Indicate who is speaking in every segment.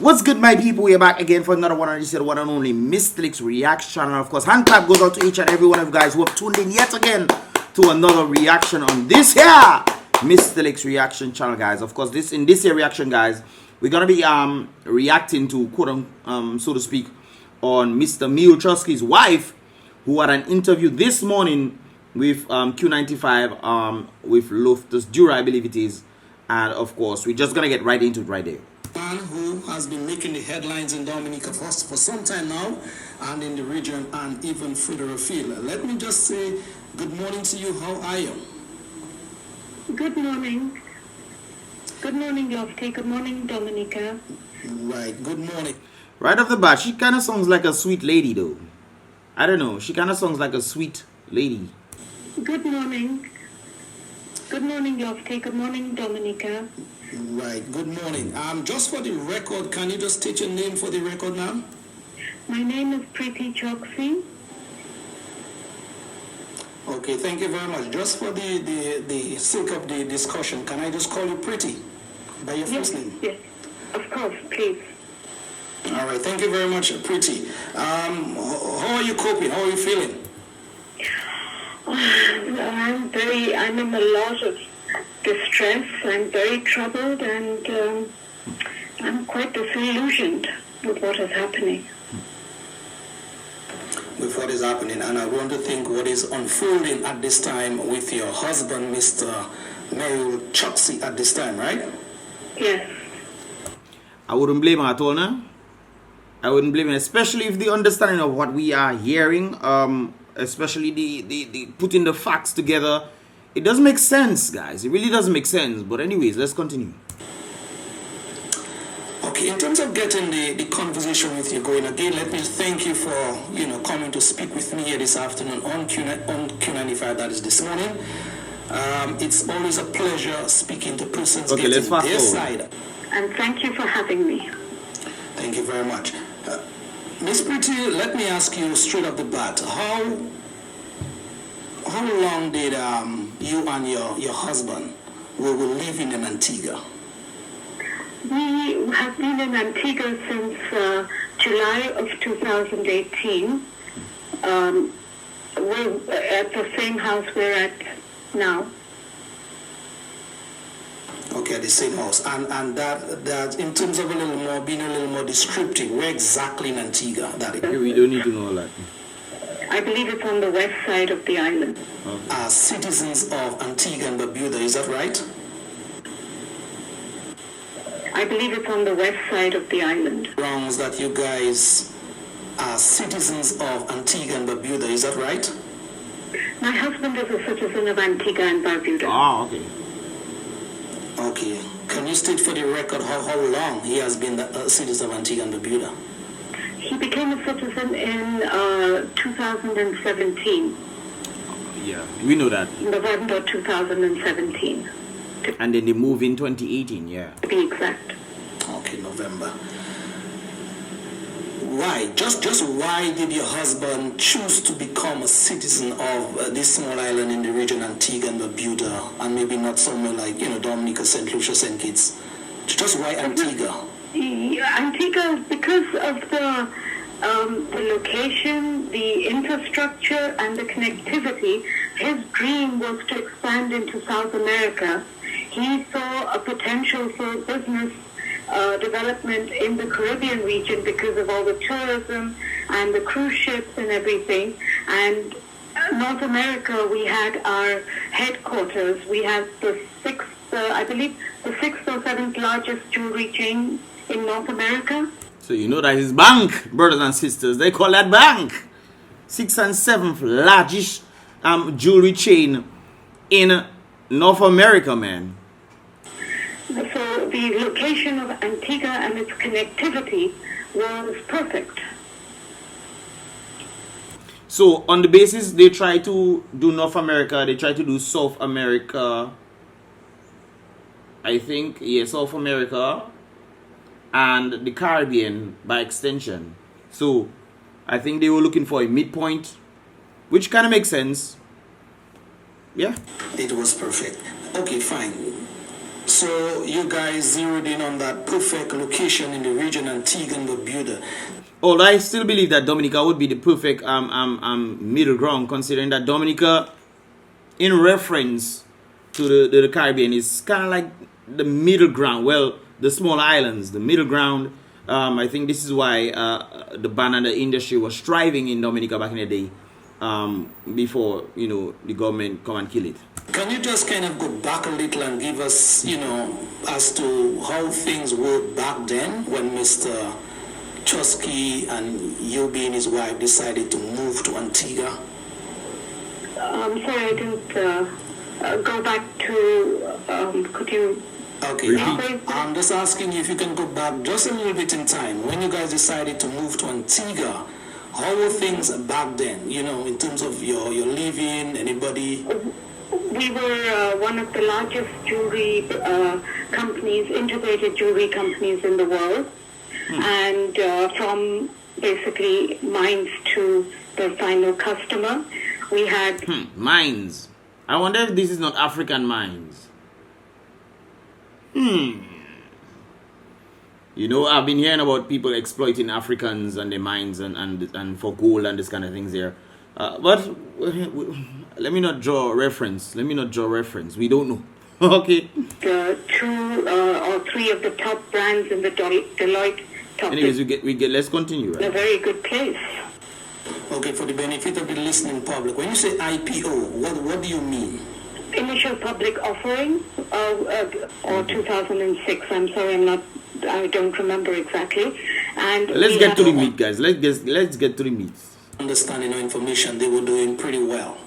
Speaker 1: What's good, my people? We're back again for another one on this one and only Mr. Licks Reaction. And of course, hand clap goes out to each and every one of you guys who have tuned in yet again to another reaction on this here Mr. Licks Reaction channel, guys. Of course, in this here reaction, guys, we're gonna be reacting to, quote so to speak, on Mr. Mule Chusky's wife, who had an interview this morning with Q95 with Loftus Dura, I believe it is. And of course, we're just gonna get right into it right there.
Speaker 2: Man who has been making the headlines in Dominica for some time now, and in the region and even further afield. Let me just say good morning to you. How are you?
Speaker 3: Good morning. Good morning, Lofty. Good morning, Dominica.
Speaker 2: Right, good morning.
Speaker 1: Right off the bat, she kind of sounds like a sweet lady, though. I don't know. She kind of sounds like a sweet lady.
Speaker 3: Good morning. Good morning, Lofty. Good morning, Dominica.
Speaker 2: Right, good morning. Just for the record, can you just state your name for the record now?
Speaker 3: My name is Preeti Choksi.
Speaker 2: Okay, thank you very much. Just for the sake of the discussion, can I just call you Preeti by your first name?
Speaker 3: Yes, of course, please.
Speaker 2: All right, thank you very much, Preeti. How are you coping? How are you feeling?
Speaker 3: I'm in a lot of distress. I'm very troubled, and I'm quite disillusioned with what is happening.
Speaker 2: With what is happening, and I want to think what is unfolding at this time with your husband, Mr. Mule Chusky, at this time, right?
Speaker 3: Yes.
Speaker 1: I wouldn't blame her at all, no? I wouldn't blame her, especially if the understanding of what we are hearing, especially the putting the facts together, it doesn't make sense, guys. It really doesn't make sense. But anyways, let's continue.
Speaker 2: Okay, in terms of getting the conversation with you going again, let me thank you for coming to speak with me here this afternoon on Q95, that is this morning. It's always a pleasure speaking to persons getting their side.
Speaker 3: And thank you for having me.
Speaker 2: Thank you very much. Miss Preeti, let me ask you straight off the bat, how long did you and your husband were living in Antigua?
Speaker 3: We have been in Antigua since July of 2018. We're at the same house we're at now.
Speaker 2: Okay, the same house. And that in terms of being a little more descriptive, where exactly in Antigua that is?
Speaker 1: We don't need to know all that.
Speaker 3: I believe it's on the west side of the island.
Speaker 2: Okay. Citizens of Antigua and Barbuda, is that right?
Speaker 3: I believe it's on the west side of the island.
Speaker 2: Wrongs that you guys are citizens of Antigua and Barbuda, is that right?
Speaker 3: My husband is a citizen of Antigua and Barbuda.
Speaker 1: Ah, okay.
Speaker 2: Okay. Can you state for the record how long he has been a citizen of Antigua and Barbuda?
Speaker 3: He became a citizen in 2017.
Speaker 1: Yeah, we know that.
Speaker 3: November 2017.
Speaker 1: And then they moved in 2018, yeah.
Speaker 3: To be exact.
Speaker 2: Okay, November. Why? Just why did your husband choose to become a citizen of this small island in the region, Antigua and Barbuda, and maybe not somewhere like, Dominica, St. Lucia, St. Kitts? Just why Antigua?
Speaker 3: Antigua, because of the location, the infrastructure, and the connectivity. His dream was to expand into South America. He saw a potential for business development in the Caribbean region because of all the tourism and the cruise ships and everything. And North America, we had our headquarters. We had the sixth, I believe, the sixth or seventh largest jewelry chain in North America.
Speaker 1: So you know that is bank, brothers and sisters. They call that bank. 6th and 7th largest jewelry chain in North America, man.
Speaker 3: So the location of Antigua and its connectivity was perfect.
Speaker 1: So on the basis they try to do North America, they try to do South America. I think, yeah, South America and the Caribbean by extension. So I think they were looking for a midpoint, which kind of makes sense. Yeah.
Speaker 2: It was perfect. Okay, fine. So you guys zeroed in on that perfect location in the region, Antigua and Barbuda.
Speaker 1: Although I still believe that Dominica would be the perfect middle ground, considering that Dominica, in reference to the Caribbean, is kind of like the middle ground. Well, the small islands, the middle ground. I think this is why the banana industry was thriving in Dominica back in the day, before the government come and kill it.
Speaker 2: Can you just kind of go back a little and give us, as to how things were back then when Mr. Chusky and Yobi and his wife decided to move to Antigua?
Speaker 3: I'm sorry, I didn't go back to, could you...
Speaker 2: Okay, I'm just asking you if you can go back just a little bit in time. When you guys decided to move to Antigua, how were things back then, in terms of your living, anybody?
Speaker 3: We were one of the largest jewelry companies, integrated jewelry companies in the world. And from basically mines to the final customer, we had...
Speaker 1: Mines. I wonder if this is not African mines. I've been hearing about people exploiting Africans and their mines and for gold and this kind of things there. But let me not draw reference. We don't know. Okay.
Speaker 3: The 2 or 3 of the top brands in the Deloitte top.
Speaker 1: Anyways, we get. Let's continue. Right?
Speaker 3: In a very good place.
Speaker 2: Okay, for the benefit of the listening public, when you say IPO, what do you mean?
Speaker 3: Initial public offering, or 2006. I'm sorry, I don't remember exactly. And
Speaker 1: let's get to the meat, guys. Let's get to the meat.
Speaker 2: Understanding or information, they were doing pretty well.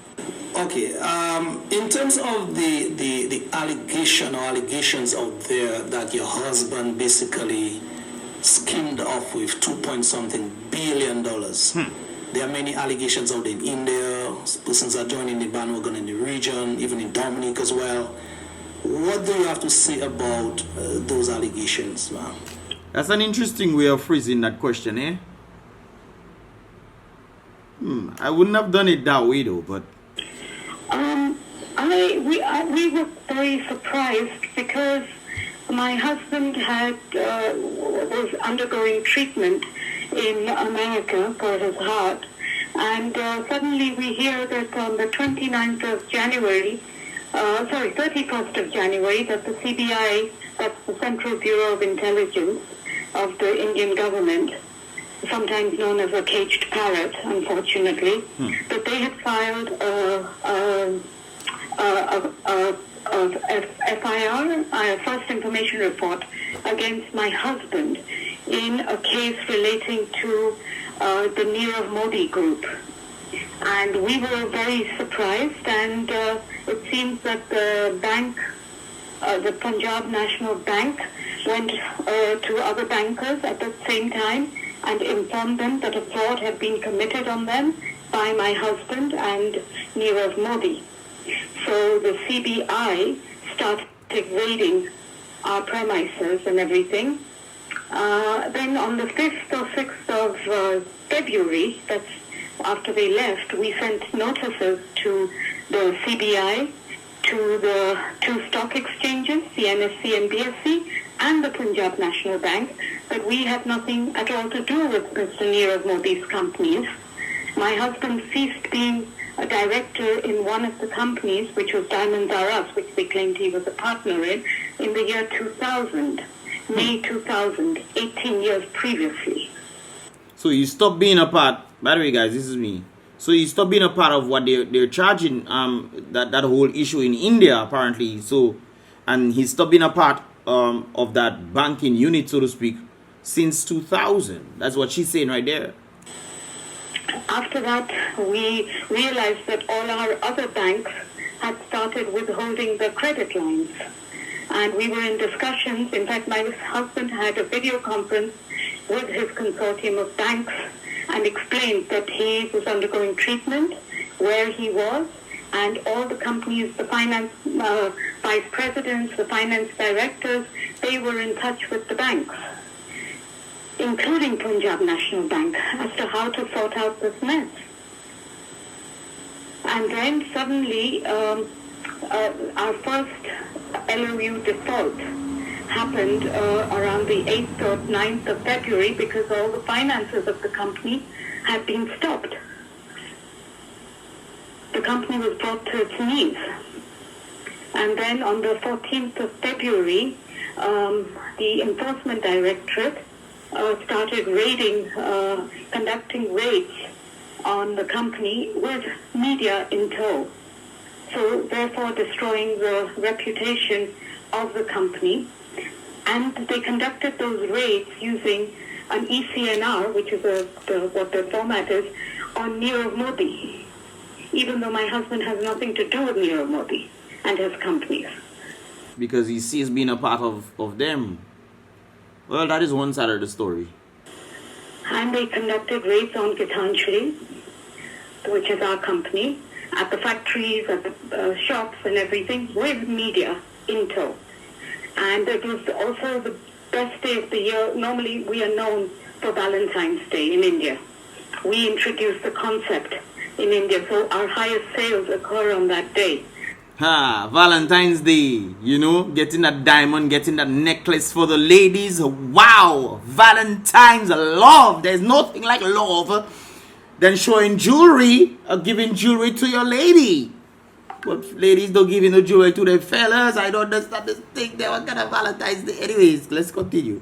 Speaker 2: Okay, in terms of the allegations out there that your husband basically skimmed off with $2.something billion. There are many allegations out in India. Persons are joining the bandwagon in the region, even in Dominic as well. What do you have to say about those allegations, ma'am?
Speaker 1: That's an interesting way of phrasing that question, eh? I wouldn't have done it that way though, but...
Speaker 3: We were very surprised because my husband was undergoing treatment in America for his heart, and suddenly we hear that on the 31st of January, that the CBI, that's the Central Bureau of Intelligence of the Indian government, sometimes known as a caged parrot, unfortunately, that they had filed a FIR, a First Information Report, against my husband in a case relating to the Nirav Modi group. And we were very surprised, and it seems that the bank, the Punjab National Bank, went to other bankers at the same time and informed them that a fraud had been committed on them by my husband and Nirav Modi. So the CBI started raiding our premises and everything. Then on the 5th or 6th of February, that's after they left, we sent notices to the CBI, to the 2 stock exchanges, the NSE and BSE, and the Punjab National Bank, that we had nothing at all to do with Mr. Nirav Modi's companies. My husband ceased being a director in one of the companies, which was Diamonds R Us, which they claimed he was a partner in the year 2000, May 2000, 18 years previously.
Speaker 1: So you stopped being a part, by the way guys, this is me. So you stopped being a part of what they're charging, that whole issue in India apparently. So, and he stopped being a part of that banking unit, so to speak, since 2000. That's what she's saying right there.
Speaker 3: After that, we realized that all our other banks had started withholding the credit lines. And we were in discussions. In fact, my husband had a video conference with his consortium of banks and explained that he was undergoing treatment, where he was, and all the companies, the finance vice presidents, the finance directors, they were in touch with the banks, including Punjab National Bank, as to how to sort out this mess. And then suddenly, our first LOU default happened around the 8th or 9th of February because all the finances of the company had been stopped. The company was brought to its knees. And then on the 14th of February, the Enforcement Directorate started conducting raids on the company with media in tow. So therefore destroying the reputation of the company. And they conducted those raids using an ECNR, which is what the format is, on Nirav Modi, even though my husband has nothing to do with Nirav Modi and his companies.
Speaker 1: Because he sees being a part of them. Well, that is one side of the story.
Speaker 3: And they conducted raids on Gitanjali, which is our company, at the factories, at the shops and everything, with media in tow. And it was also the best day of the year. Normally, we are known for Valentine's Day in India. We introduced the concept in India, so our highest sales occur on that day.
Speaker 1: Valentine's Day, you know, getting that diamond, getting that necklace for the ladies. Wow, Valentine's love. There's nothing like love than showing jewelry or giving jewelry to your lady. But ladies don't give no jewelry to their fellas. I don't understand this thing. They what kind of Valentine's Day? Anyways, let's continue.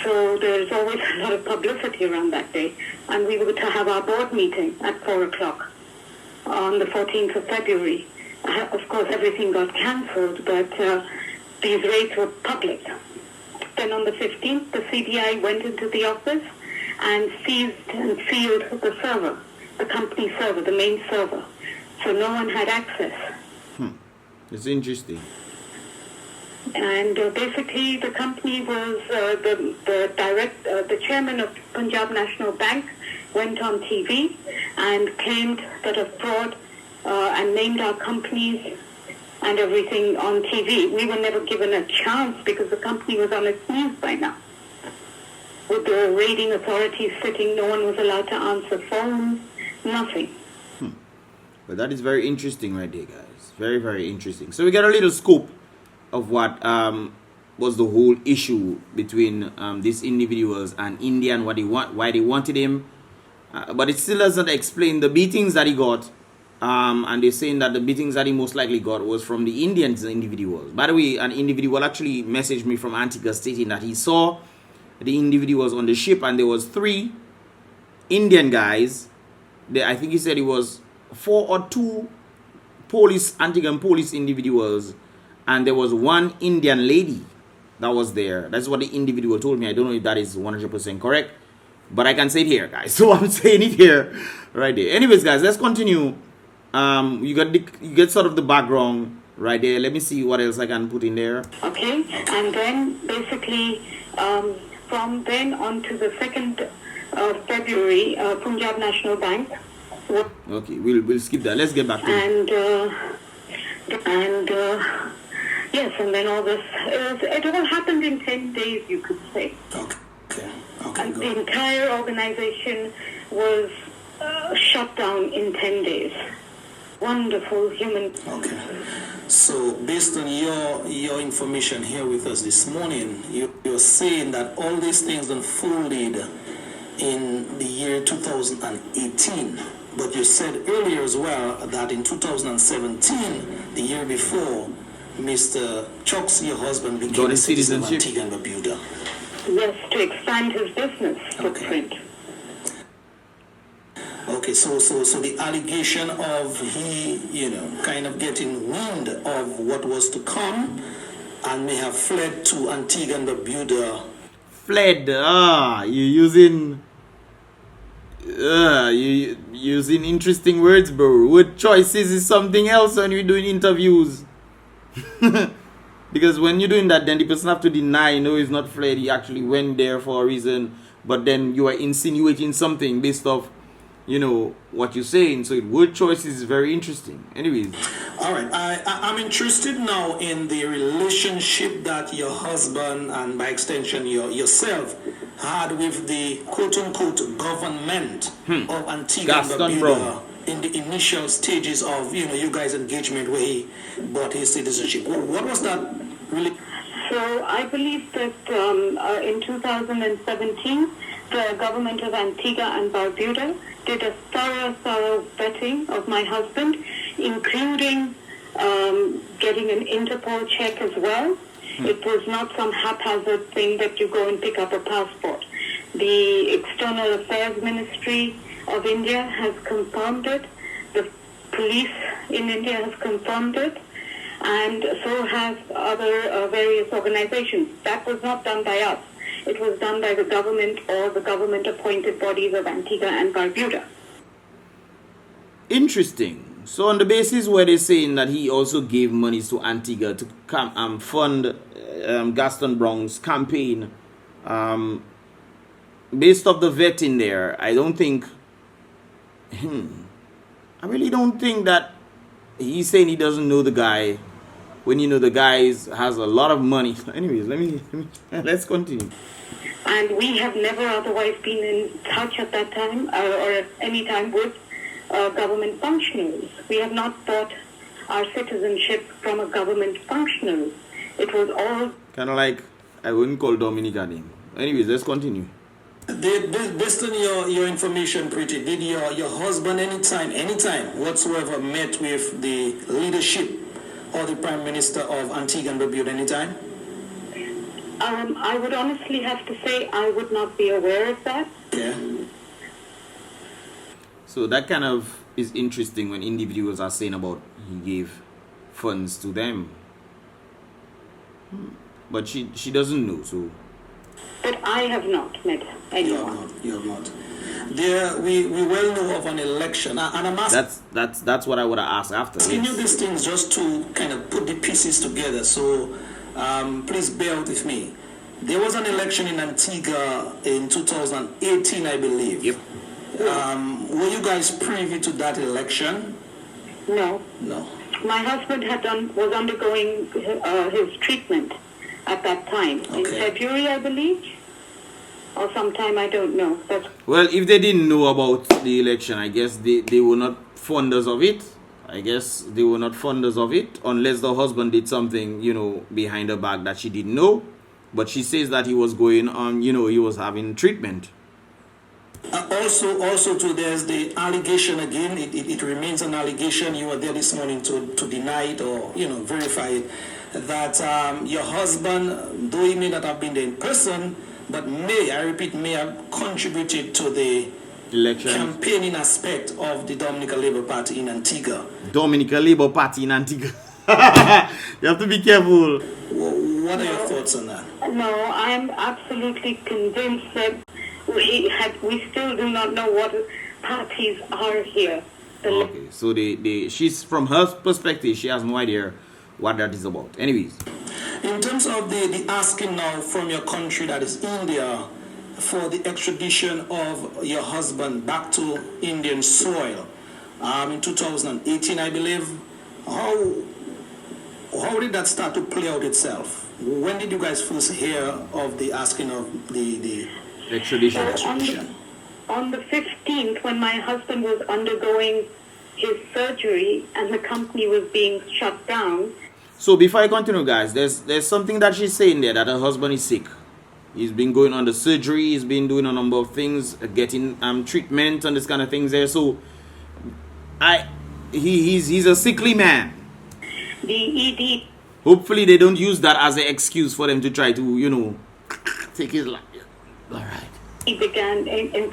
Speaker 3: So there's always a lot of publicity around that day. And we were to have our board meeting at 4 o'clock on the 14th of February. Of course, everything got cancelled, but these raids were public. Then on the 15th, the CBI went into the office and seized and sealed the server, the company server, the main server. So no one had access.
Speaker 1: It's interesting.
Speaker 3: And basically, the company was the chairman of Punjab National Bank went on TV and claimed that a fraud and named our companies and everything on TV. We were never given a chance because the company was on its knees by now. With the raiding authorities sitting, no one was allowed to answer phones, nothing.
Speaker 1: But that is very interesting right there, guys. Very, very interesting. So we got a little scoop of what was the whole issue between these individuals and India and why they wanted him. But it still doesn't explain the beatings that he got. And they're saying that the beatings that he most likely got was from the Indians individuals. By the way, an individual actually messaged me from Antigua stating that he saw the individuals on the ship and there was 3 Indian guys. I think he said it was 4 or 2 Antiguan police individuals, and there was 1 Indian lady that was there. That's what the individual told me. I don't know if that is 100% correct, but I can say it here, guys. So I'm saying it here, right there. Anyways, guys, let's continue. You get sort of the background right there. Let me see what else I can put in there.
Speaker 3: Okay, and then basically from then on to the 2nd of February, Punjab National Bank.
Speaker 1: Okay, we'll skip that. Let's get back to
Speaker 3: it. Yes, and then all this, it all happened in 10 days, you could say.
Speaker 2: Okay,
Speaker 3: and the entire organization was shut down in 10 days. Wonderful human.
Speaker 2: Okay. So based on your information here with us this morning, you're saying that all these things unfolded in the year 2018. But you said earlier as well that in 2017, the year before, Mr. Chucks, your husband, became a citizen of Antigua and Barbuda.
Speaker 3: Yes, to expand his business footprint.
Speaker 2: Okay, so the allegation of he, kind of getting wind of what was to come and may have fled to Antigua and Barbuda.
Speaker 1: Fled, you're using interesting words, bro. Word choices is something else when you're doing interviews. Because when you're doing that, then the person have to deny, no, he's not fled, he actually went there for a reason, but then you are insinuating something based off, what you're saying. So word choices is very interesting. Anyways.
Speaker 2: All right, I'm interested now in the relationship that your husband and by extension yourself had with the quote-unquote government of Antigua and Barbuda in the initial stages of you guys' engagement where he bought his citizenship. What was that really?
Speaker 3: So I believe that in 2017, the government of Antigua and Barbuda did a thorough vetting of my husband, including getting an Interpol check as well. It was not some haphazard thing that you go and pick up a passport. The External Affairs Ministry of India has confirmed it. The police in India has confirmed it. And so have other various organizations. That was not done by us. It was done by the government or the government-appointed bodies of Antigua and Barbuda.
Speaker 1: Interesting. So on the basis where they're saying that he also gave monies to Antigua to come fund Gaston Brown's campaign, based off the vetting there, I don't think, I really don't think that he's saying he doesn't know the guy when you know the guy has a lot of money. Anyways, let's continue.
Speaker 3: And we have never otherwise been in touch at that time or any time with government functionaries. We have not bought our citizenship from a government functionary. It was all
Speaker 1: kind of like, I wouldn't call Dominica name. Anyways, let's continue.
Speaker 2: Based on your information, Pretty, did your husband anytime whatsoever met with the leadership or the Prime Minister of Antigua and Barbuda anytime?
Speaker 3: I would honestly have to say I would not be aware of that.
Speaker 2: Yeah.
Speaker 1: So that kind of is interesting when individuals are saying about he gave funds to them. But she doesn't know, so.
Speaker 3: But I have not met anyone.
Speaker 2: You have not. There, we well know of an election, and I'm asking.
Speaker 1: That's what I would have asked after.
Speaker 2: Asking you these things just to kind of put the pieces together. So, please bear with me. There was an election in Antigua in 2018, I believe.
Speaker 1: Yep.
Speaker 2: Were you guys privy to that election?
Speaker 3: No.
Speaker 2: No.
Speaker 3: My husband was undergoing his treatment at that time in February, I believe, or sometime, I don't know.
Speaker 1: Well, if they didn't know about the election, I guess they were not funders of it. I guess they were not funders of it, unless the husband did something, behind her back that she didn't know. But she says that he was going on, he was having treatment.
Speaker 2: Also, too, there's the allegation again. It remains an allegation. You were there this morning to deny it or verify it. That your husband, though he may not have been there in person, but may have contributed to the
Speaker 1: election
Speaker 2: campaigning aspect of the Dominica Labour Party in Antigua.
Speaker 1: Dominica Labour Party in Antigua. You have to be careful.
Speaker 2: What are your thoughts on that?
Speaker 3: No, I am absolutely convinced that we still do not know what parties are here.
Speaker 1: Okay, so she's, from her perspective, she has no idea what that is about. Anyways.
Speaker 2: In terms of the asking now from your country, that is India, for the extradition of your husband back to Indian soil in 2018, I believe, how did that start to play out itself? When did you guys first hear of the asking of the
Speaker 1: extradition?
Speaker 3: On the 15th, when my husband was undergoing his surgery and the company was being shut down.
Speaker 1: So before I continue, guys, there's something that she's saying there, that her husband is sick. He's been going on the surgery, he's been doing a number of things, getting treatment and this kind of things there. So he's a sickly man.
Speaker 3: The ED.
Speaker 1: Hopefully they don't use that as an excuse for them to try to, take his life. All right.
Speaker 3: He began in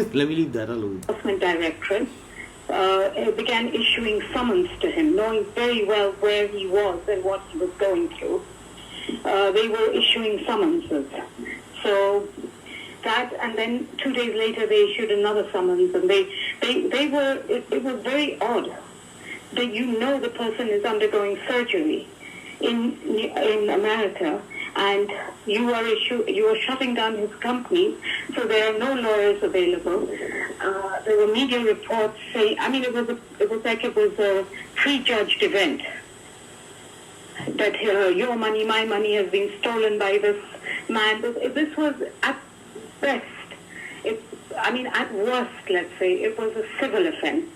Speaker 1: let me leave that alone.
Speaker 3: Enforcement Directorate began issuing summons to him, knowing very well where he was and what he was going through. They were issuing summonses. So that, and then 2 days later they issued another summons, and it was very odd that the person is undergoing surgery in America, and you are shutting down his company, so there are no lawyers available. There were media reports saying, it was a prejudged event, that your money, my money has been stolen by this man. This was at best, at worst, let's say, it was a civil offense.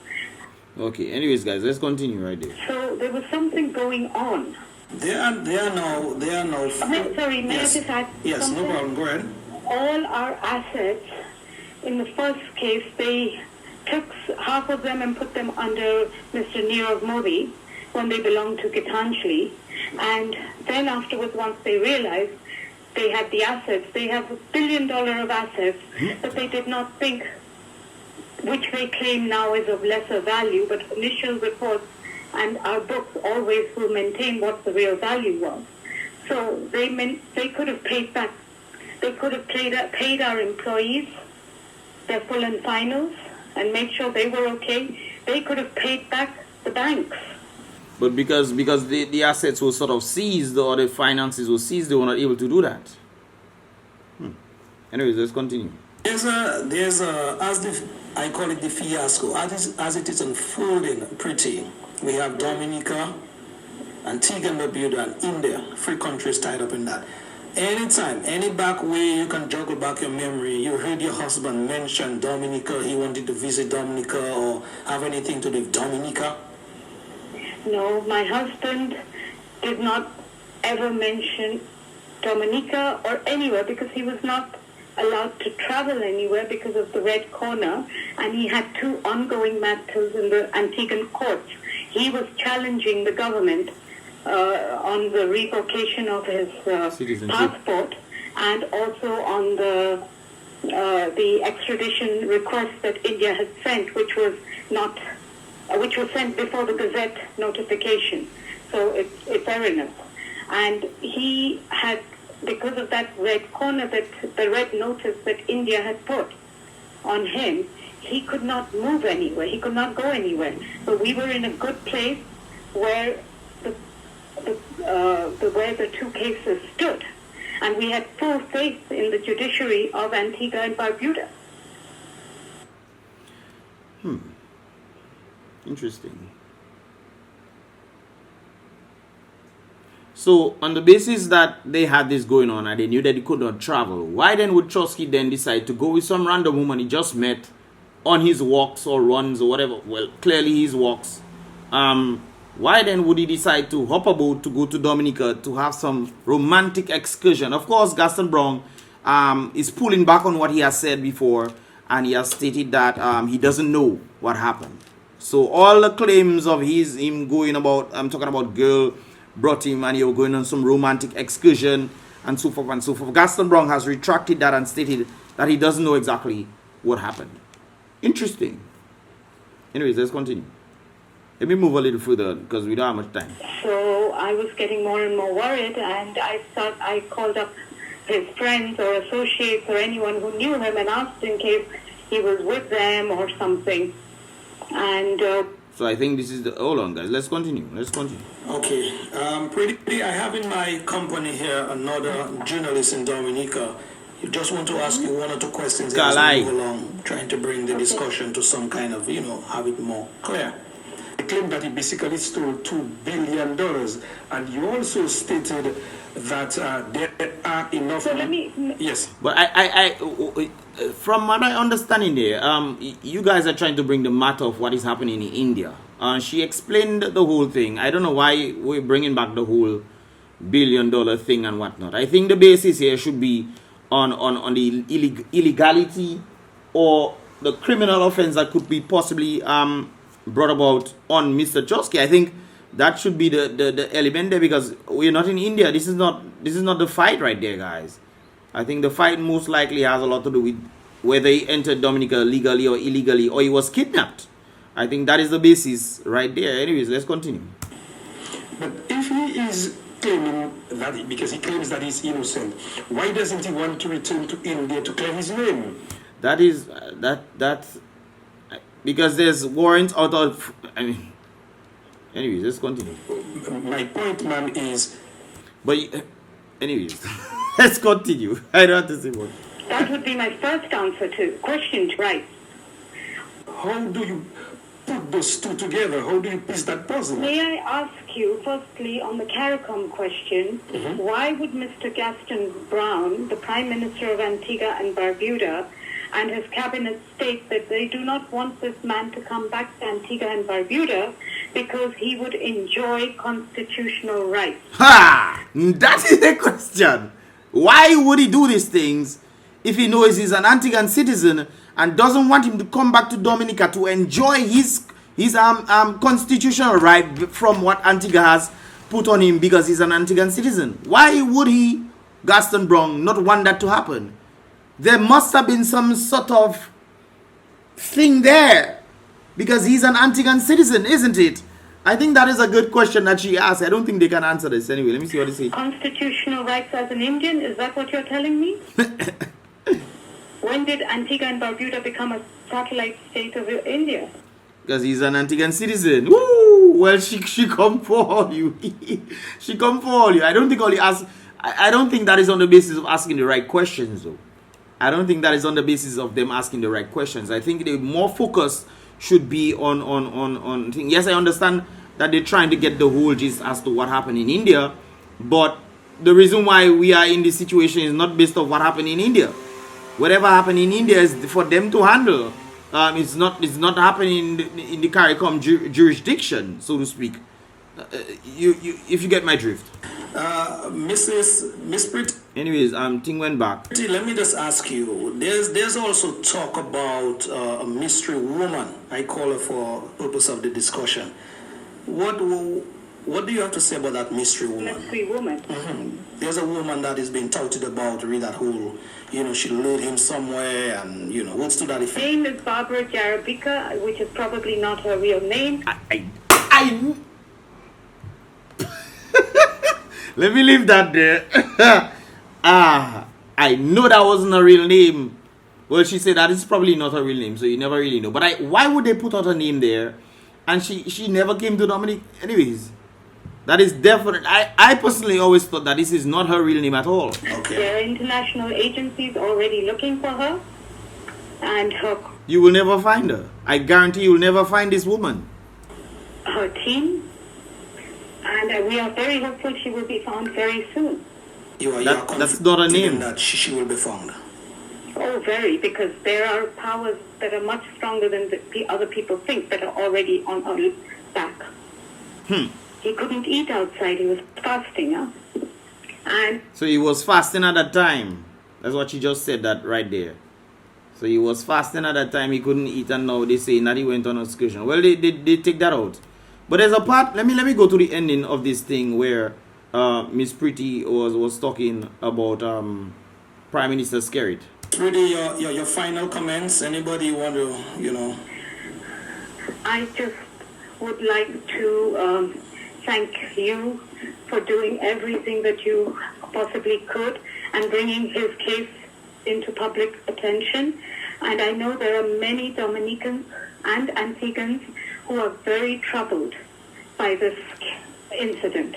Speaker 1: Okay, anyways, guys, let's continue right there.
Speaker 3: So there was something going on.
Speaker 2: They are now
Speaker 3: Sorry, may
Speaker 2: yes.
Speaker 3: I just add
Speaker 2: Yes,
Speaker 3: something?
Speaker 2: no problem. Go ahead.
Speaker 3: All our assets, in the first case, they took half of them and put them under Mr. Nirav Modi when they belonged to Gitanjali. And then afterwards, once they realized they had the assets, they have $1 billion of assets that they did not think, which they claim now is of lesser value, but initial reports and our books always will maintain what the real value was. So they could have paid back. They could have paid our employees their full and finals and made sure they were okay. They could have paid back the banks.
Speaker 1: But because the assets were sort of seized or the finances were seized, they were not able to do that. Anyways, let's continue.
Speaker 2: There's a I call it the fiasco as it is unfolding. Pretty. We have Dominica, Antigua and Barbuda, and India, 3 countries tied up in that. Anytime, any back way you can juggle back your memory. You heard your husband mention Dominica. He wanted to visit Dominica or have anything to do with Dominica.
Speaker 3: No, my husband did not ever mention Dominica or anywhere because he was not allowed to travel anywhere because of the Red Corner, and he had 2 ongoing matters in the Antiguan courts. He was challenging the government on the revocation of his passport and also on the extradition request that India had sent, which was sent before the Gazette notification. So it's erroneous. And he had, because of that red corner, the red notice that India had put on him, he could not move anywhere. He could not go anywhere. So we were in a good place where where the 2 cases stood, and we had full faith in the judiciary of Antigua and Barbuda.
Speaker 1: Interesting. So, on the basis that they had this going on and they knew that he could not travel, why then would Chosky then decide to go with some random woman he just met on his walks or runs or whatever? Well, clearly his walks. Why then would he decide to hop a boat to go to Dominica to have some romantic excursion? Of course, Gaston Brown is pulling back on what he has said before, and he has stated that he doesn't know what happened. So all the claims of him going about, I'm talking about girl brought him and he was going on some romantic excursion and so forth and so forth. Gaston Brown has retracted that and stated that he doesn't know exactly what happened. Interesting. Anyways, let's continue. Let me move a little further because we don't have much time.
Speaker 3: So I was getting more and more worried, and I called up his friends or associates or anyone who knew him and asked in case he was with them or something. And
Speaker 1: so I think this is hold on, guys. Let's continue.
Speaker 2: Okay. Pretty, I have in my company here another journalist in Dominica. You just want to ask you 1 or 2 questions as we move along, trying to bring the discussion to some kind of, have it more clear.
Speaker 4: He claimed that he basically stole $2 billion, and you also stated that there are enough.
Speaker 3: so let me.
Speaker 4: Yes.
Speaker 1: But I from what I understand in there, you guys are trying to bring the matter of what is happening in India. She explained the whole thing. I don't know why we're bringing back the whole $1 billion thing and whatnot. I think the basis here should be on the illegality or the criminal offense that could be possibly brought about on Mr. Chosky. I think that should be the element there, because we're not in India. This is not the fight right there, guys. I think the fight most likely has a lot to do with whether he entered Dominica legally or illegally, or he was kidnapped. I think that is the basis right there. Anyways, let's continue.
Speaker 4: But if he is claiming that, because he claims that he's innocent, why doesn't he want to return to India to clear his name?
Speaker 1: That is that's because there's warrants out of. I mean, anyways, let's continue.
Speaker 4: My point, ma'am, is.
Speaker 1: But anyways, let's continue. I don't have to say more.
Speaker 3: That would be my first answer to question, right?
Speaker 4: How do you put those 2 together? How do you piece that puzzle?
Speaker 3: May I ask you, firstly, on the CARICOM question, why would Mr. Gaston Brown, the Prime Minister of Antigua and Barbuda, and his cabinet state that they do not want this man to come back to Antigua and Barbuda because he would enjoy constitutional rights.
Speaker 1: Ha! That is the question. Why would he do these things if he knows he's an Antiguan citizen and doesn't want him to come back to Dominica to enjoy his constitutional right from what Antigua has put on him because he's an Antiguan citizen? Why would he, Gaston Brong, not want that to happen? There must have been some sort of thing there because he's an Antiguan citizen, isn't it? I think that is a good question that she asked. I don't think they can answer this. Anyway, let me see what they say.
Speaker 3: Constitutional rights as an Indian, is that what you're telling me? When did Antigua and Barbuda become a satellite state of India?
Speaker 1: Because he's an Antiguan citizen. Woo! Well, she come for all you. She come for all you. I don't think only ask. I don't think that is on the basis of asking the right questions, though. I don't think that is on the basis of them asking the right questions. I think the more focus should be on thing. Yes, I understand that they're trying to get the whole gist as to what happened in India, but the reason why we are in this situation is not based on what happened in India. Whatever happened in India is for them to handle. It's not happening in the CARICOM jurisdiction, so to speak. If you get my drift.
Speaker 2: Miss Pretty,
Speaker 1: Anyways, thing went back.
Speaker 2: let me just ask you. There's also talk about a mystery woman. I call her for purpose of the discussion. What do you have to say about that mystery woman?
Speaker 3: Mystery woman.
Speaker 2: There's a woman that is being touted about, read that whole, she lured him somewhere, and what's to that
Speaker 3: Her
Speaker 2: effect?
Speaker 3: name is Barbara Jarabika, which is probably not her real name.
Speaker 1: I let me leave that there. I know that wasn't her real name. Well, she said that is probably not her real name, so you never really know. But why would they put out her name there? And she never came to Dominic. Anyways, that is definite. I personally always thought that this is not her real name at all.
Speaker 2: Okay.
Speaker 3: There are international agencies already looking for her, and
Speaker 1: You will never find her. I guarantee you will never find this woman.
Speaker 3: her team, and we are very hopeful she will be found very soon.
Speaker 2: You are
Speaker 1: That's not her name.
Speaker 2: that she will be found.
Speaker 3: Oh, very, because there are powers that are much stronger than the other people think that are already on our back. He couldn't eat outside. He was fasting, huh? And
Speaker 1: So he was fasting at that time. That's what she just said that right there. So he was fasting at that time. He couldn't eat, and now they say that he went on excursion. Well, they take that out. But there's a part. Let me go to the ending of this thing where Miss Pretty was talking about Prime Minister Skerrit.
Speaker 2: Pretty, your final comments. Anybody want to,
Speaker 3: I just would like to thank you for doing everything that you possibly could and bringing his case into public attention. And I know there are many Dominicans and Antiguans who are very troubled by this incident.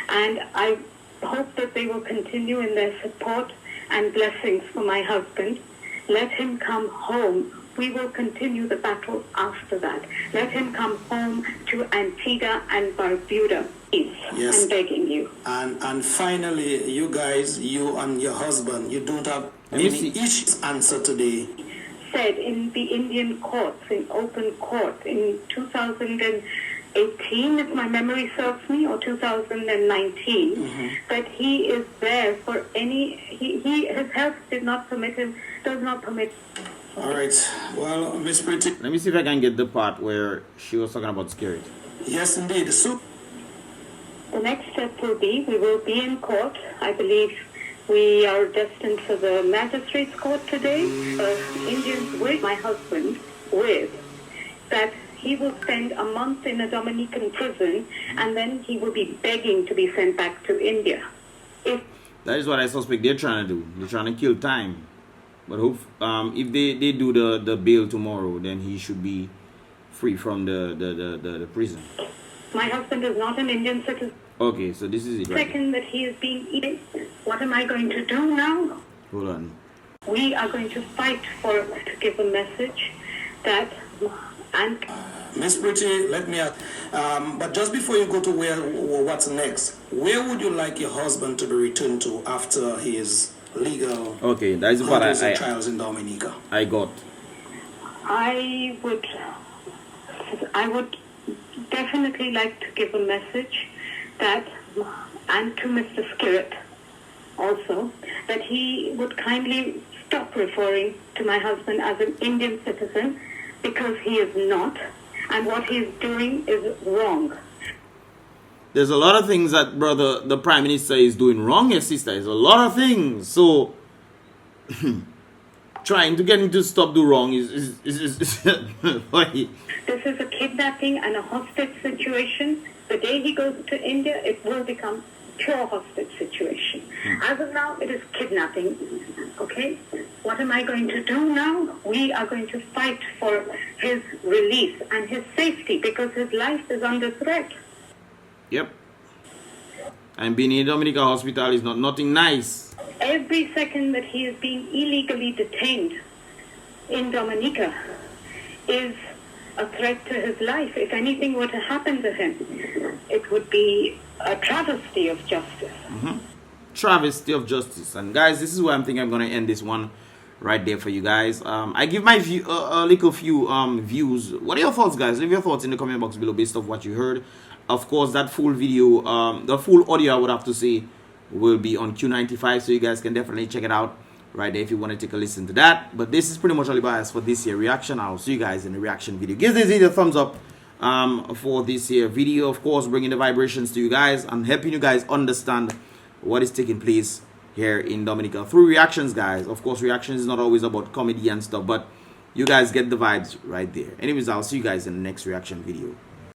Speaker 3: And I hope that they will continue in their support and blessings for my husband. Let him come home. We will continue the battle after that. Let him come home to Antigua and Barbuda. Please,
Speaker 2: Yes.
Speaker 3: I'm begging you.
Speaker 2: And finally, you guys, you and your husband, you don't have
Speaker 1: Let me
Speaker 2: any
Speaker 1: see.
Speaker 2: issues answer today.
Speaker 3: Said in the Indian courts, in open court, in 2018, if my memory serves me, or 2019, that he is there for any, his health did not permit him, does not permit.
Speaker 2: All right. Well, Miss Pretty,
Speaker 1: Let me see if I can get the part where she was talking about Skerrit.
Speaker 2: yes, indeed. So,
Speaker 3: The next step will be, we will be in court. I believe we are destined for the magistrate's court today. Indians with my husband, that he will spend a month in a Dominican prison, and then he will be begging to be sent back to India. If
Speaker 1: That is what I suspect they're trying to do. They're trying to kill time. But if they do the bail tomorrow, then he should be free from the prison.
Speaker 3: my husband is not an Indian citizen,
Speaker 1: Okay, so this is it right.
Speaker 3: second that he is being eaten, what am I going to do now?
Speaker 1: Hold on.
Speaker 3: We are going to fight to give a message that, and
Speaker 2: Miss Pretty, let me ask. But just before you go to what's next, where would you like your husband to be returned to after his legal
Speaker 1: Okay, that is the part
Speaker 2: hurdles and trials in Dominica?
Speaker 1: I got.
Speaker 3: I would definitely like to give a message that, and to Mr. Skirrett also, that he would kindly stop referring to my husband as an Indian citizen, because he is not, and what he is doing is wrong.
Speaker 1: There's a lot of things that brother the Prime Minister is doing wrong, yes sister. There's a lot of things. So trying to get him to stop do wrong is funny.
Speaker 3: This is a kidnapping and a hostage situation. The day he goes to India, it will become pure hostage situation. As of now, it is kidnapping. Okay? What am I going to do now? We are going to fight for his release and his safety, because his life is under threat.
Speaker 1: Yep. And being in Dominica hospital is not nothing nice.
Speaker 3: Every second that he is being illegally detained in Dominica is a threat to his life. If anything were to happen to him, it would be a travesty of justice.
Speaker 1: Travesty of justice. And guys, this is where I'm thinking I'm going to end this one right there for you guys. I give my view, a little few views. What are your thoughts, guys? Leave your thoughts in the comment box below based off what you heard. Of course, that full video, the full audio, I would have to say, will be on Q95, so you guys can definitely check it out right there if you want to take a listen to that. But this is pretty much all about us for this here reaction. I'll see you guys in the reaction video. Give this video a thumbs up for this here video. Of course, bringing the vibrations to you guys and helping you guys understand what is taking place here in Dominica through reactions, guys. Of course, reactions is not always about comedy and stuff, but you guys get the vibes right there. Anyways, I'll see you guys in the next reaction video.